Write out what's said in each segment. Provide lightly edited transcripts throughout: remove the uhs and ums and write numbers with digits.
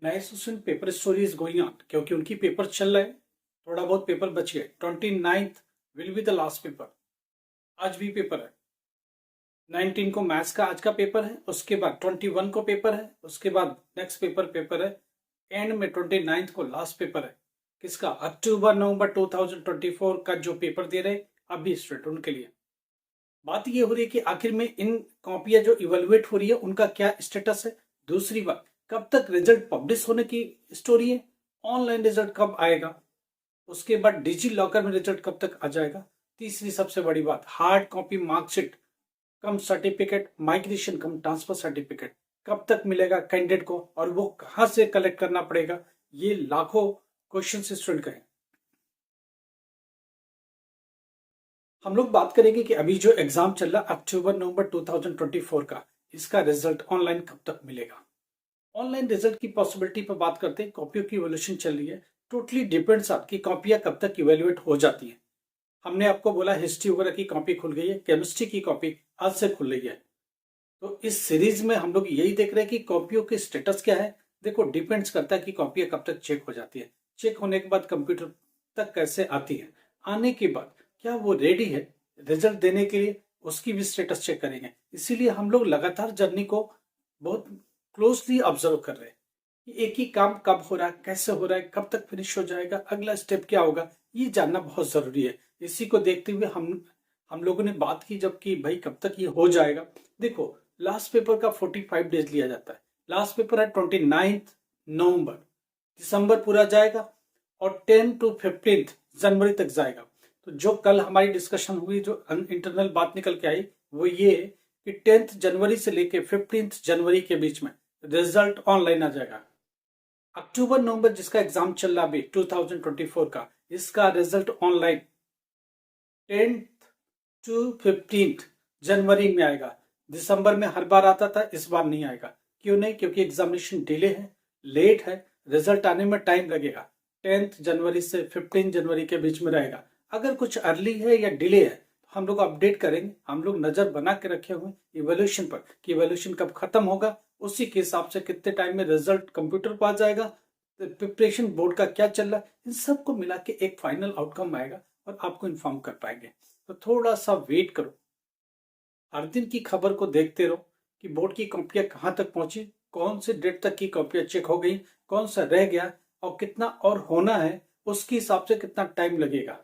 Nice student, paper story is going on क्योंकि उनकी paper चल रहे हैं। थोड़ा बहुत पेपर बच गए। 29th will be the last paper. आज भी पेपर है। 19 को मैथ्स का आज का पेपर है, उसके बाद 21 को पेपर है, उसके बाद नेक्स्ट पेपर है। एंड में 29th को लास्ट पेपर है। किसका? अक्टूबर नवंबर 2024 का जो पेपर दे रहे अभी स्टूडेंट उनके लिए। बात ये हो रही है कि आखिर में इन कॉपियां जो इवेलुएट हो रही है उनका क्या स्टेटस है। दूसरी बात, कब तक रिजल्ट पब्लिश होने की स्टोरी है। ऑनलाइन रिजल्ट कब आएगा। उसके बाद डिजी लॉकर में रिजल्ट कब तक आ जाएगा। तीसरी सबसे बड़ी बात, हार्ड कॉपी मार्कशीट कम सर्टिफिकेट माइग्रेशन कम ट्रांसफर सर्टिफिकेट कब तक मिलेगा कैंडिडेट को, और वो कहां से कलेक्ट करना पड़ेगा। ये लाखों क्वेश्चन स्टूडेंट का है। हम लोग बात करेंगे कि अभी जो एग्जाम चल रहा अक्टूबर नवंबर 2024 का, इसका रिजल्ट ऑनलाइन कब तक मिलेगा। ऑनलाइन रिजल्ट की पॉसिबिलिटी पर बात करते हैं। कॉपियों की इवोल्यूशन चल रही है। टोटली डिपेंड्स आपकी कॉपियां कब तक इवेल्युएट हो जाती हैं। हमने आपको बोला हिस्ट्री वगैरह की कॉपी खुल गई है, केमिस्ट्री की कॉपी आज से खुल रही है। तो इस सीरीज में हम लोग यही देख रहे हैं कि कॉपियों की स्टेटस क्या है। देखो, डिपेंड्स करता है कि कॉपियां कब तक चेक हो जाती है। चेक होने के बाद कंप्यूटर तक कैसे आती है, आने के बाद क्या वो रेडी है रिजल्ट देने के लिए, उसकी भी स्टेटस चेक करेंगे। इसीलिए हम लोग लगातार जर्नी को बहुत क्लोजली ऑब्जर्व कर रहे हैं कि एक ही काम कब हो रहा है, कैसे हो रहा है, कब तक फिनिश हो जाएगा, अगला स्टेप क्या होगा, ये जानना बहुत जरूरी है। इसी को देखते हुए हम लोगों ने बात की जब कि भाई कब तक ये हो जाएगा। देखो, लास्ट पेपर का 45 डेज लिया जाता है। लास्ट पेपर है 29 नवंबर, दिसंबर पूरा जाएगा और 10 to 15 जनवरी तक जाएगा। तो जो कल हमारी डिस्कशन हुई, जो इंटरनल बात निकल के आई, वो ये कि 10 जनवरी से लेके 15 जनवरी के बीच में रिजल्ट ऑनलाइन आ जाएगा। अक्टूबर नवंबर जिसका एग्जाम चल रहा अभी 2024 का, इसका रिजल्ट ऑनलाइन 10 to 15 जनवरी में आएगा। दिसंबर में हर बार आता था, इस बार नहीं आएगा। क्यों नहीं? क्योंकि एग्जामिनेशन डिले है, लेट है, रिजल्ट आने में टाइम लगेगा। 10 जनवरी से 15 जनवरी के बीच में रहेगा। अगर कुछ अर्ली है या डिले है हम लोग अपडेट करेंगे। हम लोग नजर बना के रखे हुए इवोल्यूशन पर कि इवोल्यूशन कब खत्म होगा, उसी के हिसाब से कितने टाइम में रिजल्ट कंप्यूटर पर आ जाएगा, प्रिपरेशन बोर्ड का क्या चल रहा है, इन सबको मिला के एक फाइनल आउटकम आएगा और आपको इन्फॉर्म कर पाएंगे। तो थोड़ा सा वेट करो, हर दिन की खबर को देखते रहो कि बोर्ड की कॉपियां कहां तक पहुंची, कौन से डेट तक की कॉपियां चेक हो गई, कौन सा रह गया और कितना और होना है, उसके हिसाब से कितना टाइम लगेगा।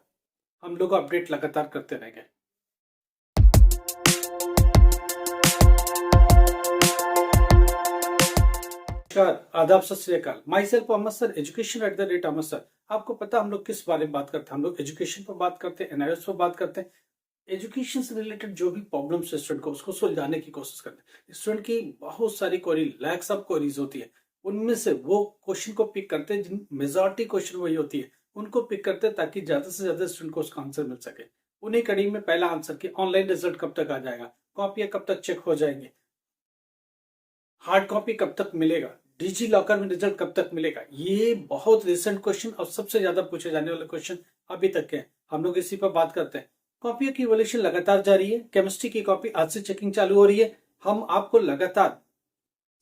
हम लोग अपडेट लगातार करते रहेंगे। नमस्कार, आदाब, Sat Shri Akal. Myself Ahmed sir, education @ Ahmed sir. आपको पता हम लोग किस बारे में बात करते हैं? हम लोग एजुकेशन पर बात करते हैं, एनआईएस पर बात करते हैं। एजुकेशन से रिलेटेड जो भी प्रॉब्लम्स है स्टूडेंट को, उसको सुलझाने की कोशिश करते हैं। स्टूडेंट की बहुत सारी क्वेरी, लैक्स ऑफ क्वेरीज होती है, उनमें से वो क्वेश्चन को पिक करते हैं जिन मेजॉरिटी क्वेश्चन वही होती है, उनको पिक करते हैं ताकि ज्यादा से ज्यादा स्टूडेंट को उसका आंसर मिल सके। उन्हीं कड़ी में पहला आंसर कि ऑनलाइन रिजल्ट कब तक आ जाएगा, कॉपियां कब तक चेक हो जाएंगे, हार्ड कॉपी कब तक मिलेगा, डिजी लॉकर में रिजल्ट कब तक मिलेगा। ये बहुत रिसेंट क्वेश्चन और सबसे ज्यादा पूछे जाने वाले क्वेश्चन अभी तक के हैं। हम लोग इसी पर बात करते हैं। कॉपियों की इवोल्यूशन लगातार जारी है। केमिस्ट्री की कॉपी आज से चेकिंग चालू हो रही है। हम आपको लगातार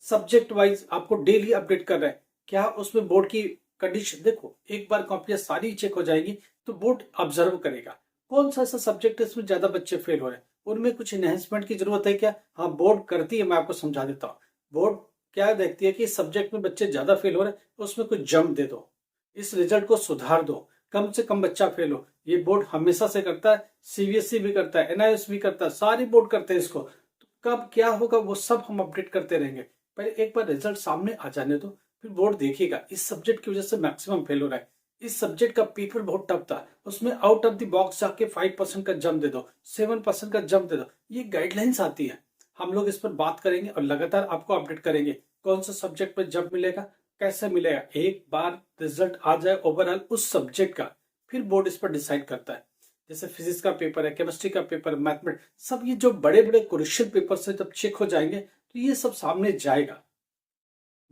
सब्जेक्ट वाइज आपको डेली अपडेट कर रहे हैं। क्या उसमें बोर्ड की कंडीशन, देखो एक बार कॉपियां सारी चेक हो जाएगी तो बोर्ड ऑब्जर्व करेगा कौन सा ऐसा सब्जेक्ट है इसमें ज्यादा बच्चे फेल हो रहे हैं, उनमें कुछ एनहेंसमेंट की जरूरत है क्या। हाँ, बोर्ड करती है, मैं आपको समझा देता हूँ। बोर्ड क्या देखती है कि सब्जेक्ट में बच्चे ज्यादा फेल हो रहे हैं, उसमें कुछ जंप दे दो, इस रिजल्ट को सुधार दो, कम से कम बच्चा फेल हो। ये बोर्ड हमेशा से करता है, सीबीएसई भी करता है, एनआईएस भी करता है, सारी बोर्ड करते हैं इसको। तो कब क्या होगा वो सब हम अपडेट करते रहेंगे। पहले एक बार रिजल्ट सामने आ जाने दो, फिर बोर्ड देखेगा इस सब्जेक्ट की वजह से मैक्सिमम फेल हो रहा है, इस सब्जेक्ट का पेपर बहुत टफ था, उसमें आउट ऑफ द बॉक्स जाके 5% का जंप दे दो, 7% का जंप दे दो। ये गाइडलाइंस आती है। हम लोग इस पर बात करेंगे और लगातार आपको अपडेट करेंगे कौन सा सब्जेक्ट पर जंप मिलेगा, कैसे मिलेगा। एक बार रिजल्ट आ जाए ओवरऑल उस सब्जेक्ट का, फिर बोर्ड इस पर डिसाइड करता है। जैसे फिजिक्स का पेपर है, केमिस्ट्री का पेपर, मैथमेटिक्स, सब ये जो बड़े बड़े क्वेश्चन पेपर से जब चेक हो जाएंगे तो ये सब सामने जाएगा।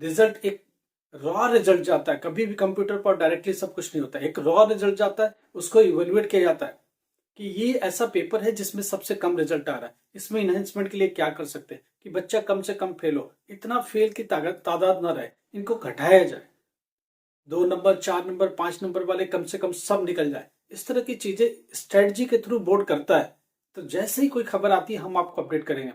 रिजल्ट एक रॉ रिजल्ट जाता है, कभी भी कंप्यूटर पर डायरेक्टली सब कुछ नहीं होता है। एक रॉ रिजल्ट जाता है, उसको इवेल्युएट किया जाता है कि ये ऐसा पेपर है जिसमें सबसे कम रिजल्ट आ रहा है, इसमें इनहेंसमेंट के लिए क्या कर सकते हैं कि बच्चा कम से कम फेल हो, इतना फेल की तादाद ना रहे इनको घटाया जाए, 2 नंबर 4 नंबर 5 नंबर वाले कम से कम सब निकल जाए, इस तरह की चीजें स्ट्रेटजी के थ्रू बोर्ड करता है। तो जैसे ही कोई खबर आती है हम आपको अपडेट करेंगे।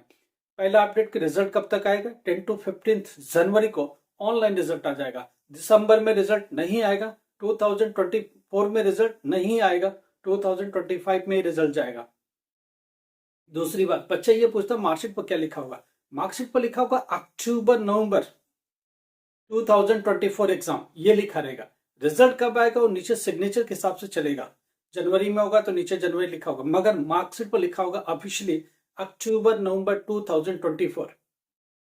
पहला अपडेट के रिजल्ट कब तक आएगा? 10 to 15 जनवरी को ऑनलाइन रिजल्ट आ जाएगा। दिसंबर में रिजल्ट नहीं आएगा, 2024 में रिजल्ट नहीं आएगा, 2025 में रिजल्ट जाएगा। दूसरी बात, बच्चा ये पूछता मार्कशीट पर क्या लिखा होगा? मार्कशीट पर लिखा होगा अक्टूबर नवंबर 2024 एग्जाम, ये लिखा रहेगा। रिजल्ट कब आएगा और नीचे सिग्नेचर के हिसाब से चलेगा। जनवरी में होगा तो नीचे जनवरी लिखा होगा, मगर मार्कशीट पर लिखा होगा ऑफिशियली अक्टूबर नवंबर 2024।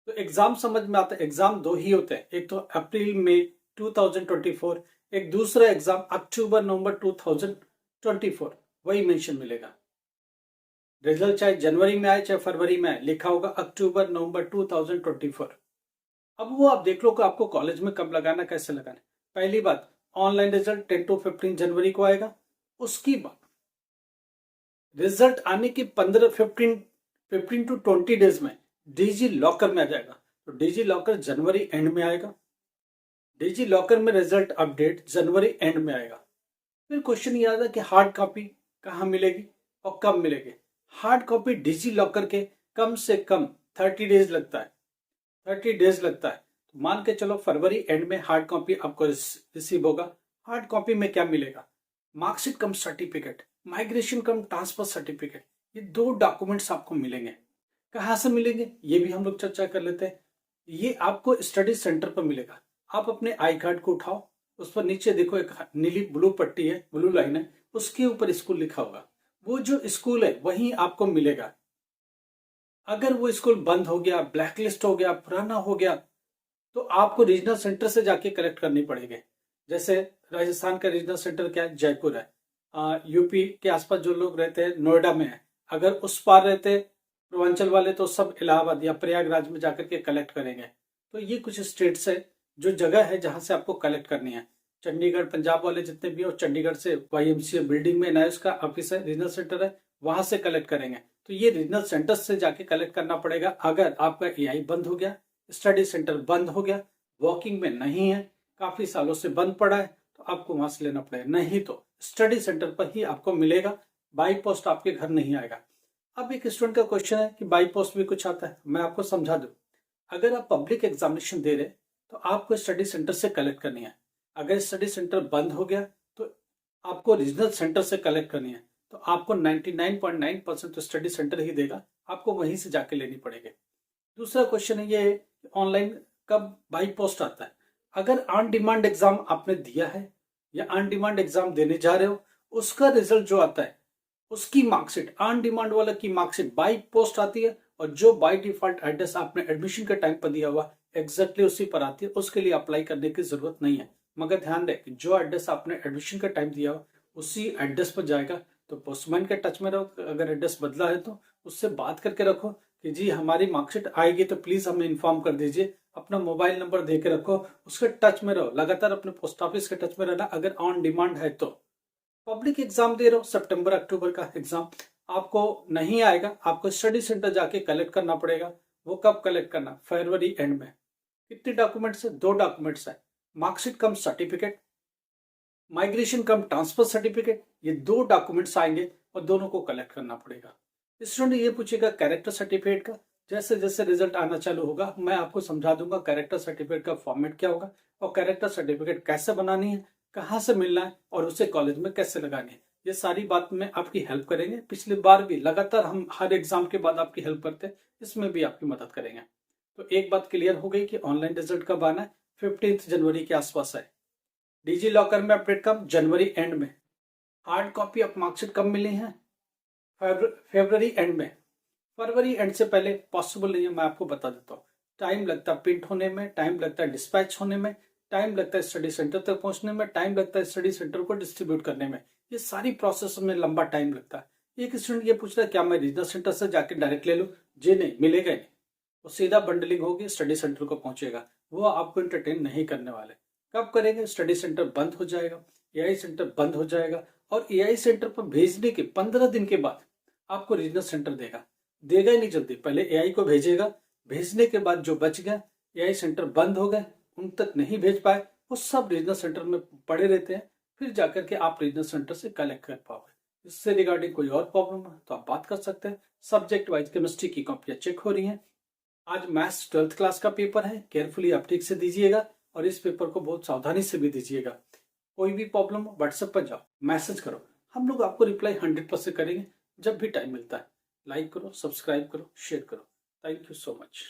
तो एग्जाम समझ में आता है। एग्जाम दो ही होते हैं, एक तो अप्रैल मई 2024, एक दूसरा एग्जाम अक्टूबर नवंबर 2024, वही मेंशन मिलेगा। रिजल्ट चाहे जनवरी में आए चाहे फरवरी में आए, लिखा होगा अक्टूबर नवंबर 2024। अब वो आप देख लो कि आपको कॉलेज में कब लगाना, कैसे लगाना। पहली बात, ऑनलाइन रिजल्ट 10 to 15 जनवरी को आएगा। उसकी बाद रिजल्ट आने के 15 to 20 डेज में डिजी लॉकर में आ जाएगा। तो डिजी लॉकर जनवरी एंड में आएगा। डिजी लॉकर में रिजल्ट अपडेट जनवरी एंड में आएगा। फिर क्वेश्चन ये आता है कि हार्ड कॉपी कहाँ मिलेगी और कब मिलेगी? हार्ड कॉपी डिजी लॉकर के कम से कम 30 डेज लगता है, 30 डेज लगता है। तो मान के चलो फरवरी एंड में हार्ड कॉपी आपको रिसीव होगा। हार्ड कॉपी में क्या मिलेगा? मार्कशीट कम सर्टिफिकेट, माइग्रेशन कम ट्रांसफर सर्टिफिकेट, ये 2 डॉक्यूमेंट्स आपको मिलेंगे। कहाँ से मिलेंगे ये भी हम लोग चर्चा कर लेते हैं। ये आपको स्टडी सेंटर पर मिलेगा। आप अपने आई कार्ड को उठाओ, उस पर नीचे देखो एक नीली ब्लू पट्टी है, ब्लू लाइन है, उसके ऊपर स्कूल लिखा होगा। वो जो स्कूल है वहीं आपको मिलेगा। अगर वो स्कूल बंद हो गया, ब्लैकलिस्ट हो गया, पुराना हो गया, तो आपको रीजनल सेंटर से जाके कलेक्ट करनी पड़ेगी। जैसे राजस्थान का रीजनल सेंटर क्या है? जयपुर है। यूपी के आसपास जो लोग रहते हैं नोएडा में है। अगर उस पार रहते पूर्वांचल वाले तो सब इलाहाबाद या प्रयागराज में जाकर के कलेक्ट करेंगे। तो ये कुछ स्टेट्स है, जो जगह है जहां से आपको कलेक्ट करनी है। चंडीगढ़, पंजाब वाले जितने भी हो, चंडीगढ़ से YMCA बिल्डिंग में नाइस का ऑफिस है, रीजनल सेंटर है, वहां से कलेक्ट करेंगे। तो ये रीजनल सेंटर से जाके कलेक्ट करना पड़ेगा। अगर आपका AI बंद हो गया, स्टडी सेंटर बंद हो गया, वर्किंग में नहीं है, काफी सालों से बंद पड़ा है, तो आपको वहां से लेना पड़ेगा। नहीं तो स्टडी सेंटर पर ही आपको मिलेगा, बाई पोस्ट आपके घर नहीं आएगा। अब एक स्टूडेंट का क्वेश्चन है कि बाई पोस्ट भी कुछ आता है। मैं आपको समझा दूं, अगर आप पब्लिक एग्जामिनेशन दे रहे तो आपको स्टडी सेंटर से कलेक्ट करनी है। अगर स्टडी सेंटर बंद हो गया तो आपको रीजनल सेंटर से कलेक्ट करनी है। तो आपको 99.9% तो स्टडी सेंटर ही देगा, आपको वहीं से जाके लेनी पड़ेगी। दूसरा क्वेश्चन है ये, ऑनलाइन कब बाई पोस्ट आता है? अगर ऑन डिमांड एग्जाम आपने दिया है या ऑन डिमांड एग्जाम देने जा रहे हो, उसका रिजल्ट जो आता है, उसकी मार्कशीट, ऑन डिमांड वाला की मार्कशीट बाई पोस्ट आती है, और जो बाई डिफॉल्ट एड्रेस आपने एडमिशन के टाइम पर दिया हुआ एग्जैक्टली उसी पर आती है। उसके लिए अप्लाई करने की जरूरत नहीं है। मगर ध्यान रहे कि जो एड्रेस आपने एडमिशन का टाइम दिया हो उसी एड्रेस पर जाएगा। तो पोस्टमैन के टच में रहो, अगर एड्रेस बदला है तो उससे बात करके रखो कि जी हमारी मार्कशीट आएगी तो प्लीज हमें इन्फॉर्म कर दीजिए। अपना मोबाइल नंबर दे के रखो, उसके टच में रहो, लगातार अपने पोस्ट ऑफिस के टच में रहना अगर ऑन डिमांड है तो। पब्लिक एग्जाम दे रहे हो, सितंबर अक्टूबर का एग्जाम आपको नहीं आएगा, आपको स्टडी सेंटर जाके कलेक्ट करना पड़ेगा। वो कब कलेक्ट करना? फरवरी एंड में। कितने डॉक्यूमेंट्स है? 2 डॉक्यूमेंट्स है, मार्कशीट कम सर्टिफिकेट, माइग्रेशन कम ट्रांसफर सर्टिफिकेट। ये 2 डॉक्यूमेंट्स आएंगे और दोनों को कलेक्ट करना पड़ेगा। स्टूडेंट ये पूछेगा कैरेक्टर सर्टिफिकेट का। जैसे जैसे रिजल्ट आना चालू होगा मैं आपको समझा दूंगा कैरेक्टर सर्टिफिकेट का फॉर्मेट क्या होगा और कैरेक्टर सर्टिफिकेट कैसे बनानी है, कहाँ से मिलना है और उसे कॉलेज में कैसे लगानी है। ये सारी बात में आपकी हेल्प करेंगे। पिछली बार भी लगातार हम हर एग्जाम के बाद आपकी हेल्प करते हैं, इसमें भी आपकी मदद करेंगे। तो एक बात क्लियर हो गई कि ऑनलाइन रिजल्ट कब आना है? 15 जनवरी के आसपास है। डिजी लॉकर में अपडेट कब? जनवरी एंड में। हार्ड कॉपी ऑफ मार्कशीट कब मिली है? फरवरी एंड में। फरवरी एंड से पहले पॉसिबल नहीं है, मैं आपको बता देता हूँ। टाइम लगता है प्रिंट होने में, टाइम लगता है डिस्पैच होने में, टाइम लगता है स्टडी सेंटर तक पहुंचने में, टाइम लगता है स्टडी सेंटर को डिस्ट्रीब्यूट करने में। ये सारी प्रोसेस में लंबा टाइम लगता है। एक स्टूडेंट ये पूछ रहा है क्या मैं रीजनल सेंटर से जाके डायरेक्ट ले लूँ? जी नहीं, मिलेगा नहीं। वो सीधा बंडलिंग होगी, स्टडी सेंटर को पहुंचेगा, वो आपको एंटरटेन नहीं करने वाले। कब करेंगे? स्टडी सेंटर बंद हो जाएगा, AI सेंटर बंद हो जाएगा, और AI सेंटर पर भेजने के 15 दिन के बाद आपको रीजनल सेंटर देगा ही नहीं जल्दी। पहले AI को भेजेगा, भेजने के बाद जो बच गया, AI सेंटर बंद हो गए, उन तक नहीं भेज पाए वो सब रीजनल सेंटर में पड़े रहते हैं, फिर जाकर के आप रीजनल सेंटर से कलेक्ट कर पाओगे। इससे रिगार्डिंग कोई और प्रॉब्लम है तो आप बात कर सकते हैं। सब्जेक्ट वाइज केमिस्ट्री की कॉपियां चेक हो रही हैं। आज मैथ्स 12th क्लास का पेपर है, केयरफुली आप ठीक से दीजिएगा और इस पेपर को बहुत सावधानी से भी दीजिएगा। कोई भी प्रॉब्लम हो व्हाट्सएप पर जाओ, मैसेज करो, हम लोग आपको रिप्लाई 100% करेंगे जब भी टाइम मिलता है। लाइक करो, सब्सक्राइब करो, शेयर करो। Thank you so much.